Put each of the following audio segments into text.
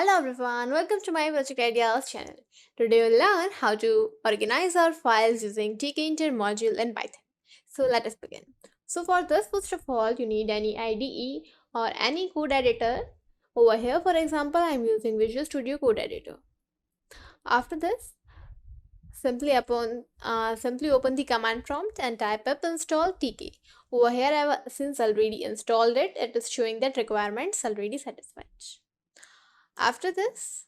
Hello everyone, welcome to my Project Ideas channel. Today we'll learn how to organize our files using Tkinter module in Python. So let us begin. So for this, first of all, you need any IDE or any code editor. Over here, for example, I'm using Visual Studio Code Editor. After this, simply open the command prompt and type pip install tk. Over here, since already installed it, it is showing that requirements already satisfied. After this,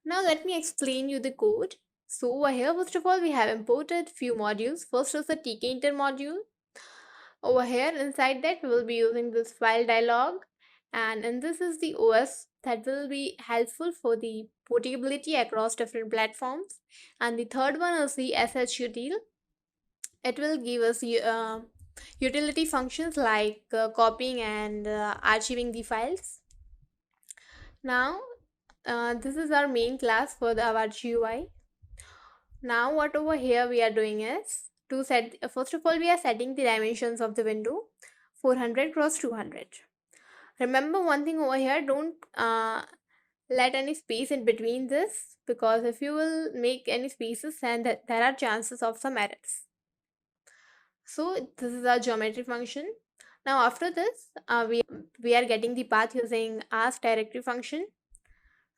now let me explain you the code. So over here, first of all, we have imported few modules. First is the Tkinter module. Over here, inside that, we will be using this file dialog, and this is the OS that will be helpful for the portability across different platforms. And the third one is the shutil. It will give us utility functions like copying and archiving the files. Now, this is our main class for our GUI. Now what over here we are doing is to set, first of all we are setting the dimensions of the window 400 cross 200. Remember one thing over here, don't let any space in between this, because if you will make any spaces then there are chances of some errors. So this is our geometry function. Now after this we are getting the path using ask directory function.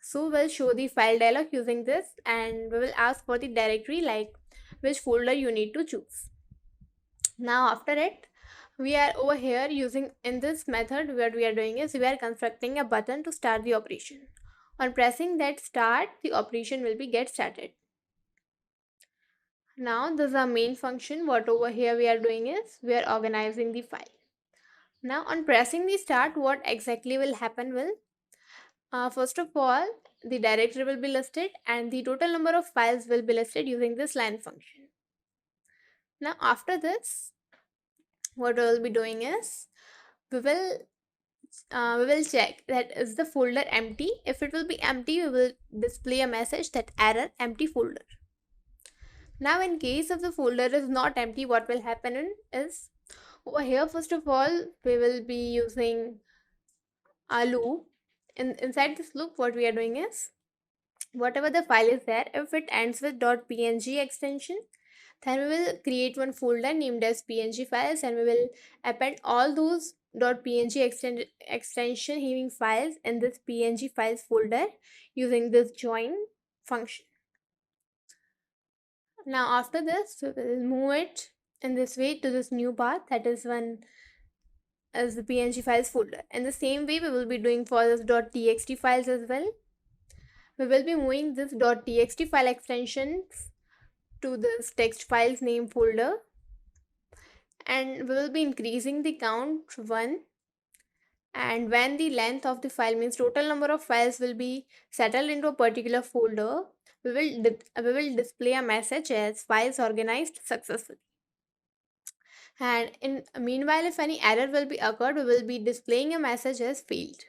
So we'll show the file dialog using this, and we will ask for the directory like which folder you need to choose. Now after it, we are over here using, in this method what we are doing is we are constructing a button to start the operation. On pressing that start, the operation will be get started. Now this is our main function. What over here we are doing is we are organizing the file. Now on pressing the start, what exactly will happen will, first of all, the directory will be listed and the total number of files will be listed using this line function. Now after this, what we will be doing is we will check that is the folder empty. If it will be empty, we will display a message that error empty folder. Now in case if the folder is not empty, what will happen is over here, first of all, we will be using a loop. Inside this loop, what we are doing is whatever the file is there, if it ends with .png extension, then we will create one folder named as png files, and we will append all those .png extension having files in this png files folder using this join function. Now after this, we will move it in this way to this new path, that is one as the png files folder. In the same way, we will be doing for this .txt files as well. We will be moving this .txt file extensions to this text files name folder, and we will be increasing the count 1, and when the length of the file means total number of files will be settled into a particular folder, we will display a message as files organized successfully. And in meanwhile, if any error will be occurred, we will be displaying a message as failed.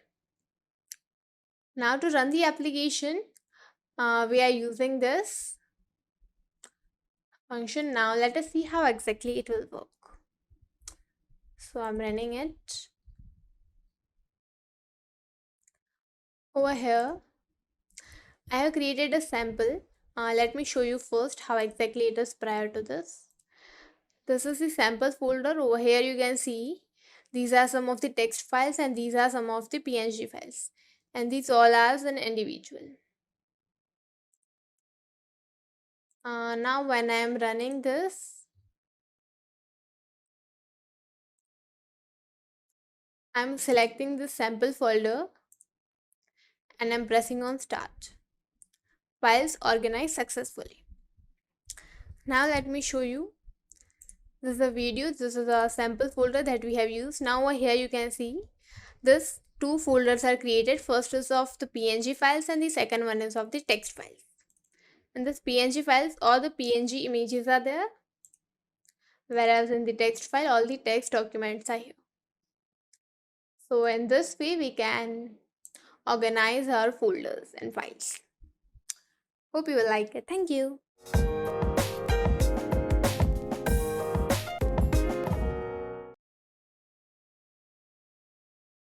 Now to run the application, we are using this function. Now let us see how exactly it will work. So I'm running it. Over here, I have created a sample. Let me show you first how exactly it is prior to this. This is the sample folder. Over here you can see these are some of the text files and these are some of the png files, and these all are an individual. Now when I am running this, I'm selecting this sample folder and I'm pressing on start. Files organized successfully. Now let me show you. This is a video. This is a sample folder that we have used. Now over here you can see this two folders are created. First is of the png files and the second one is of the text files. In this png files, all the png images are there, whereas in the text file, all the text documents are here. So in this way, we can organize our folders and files. Hope you will like it. Thank you.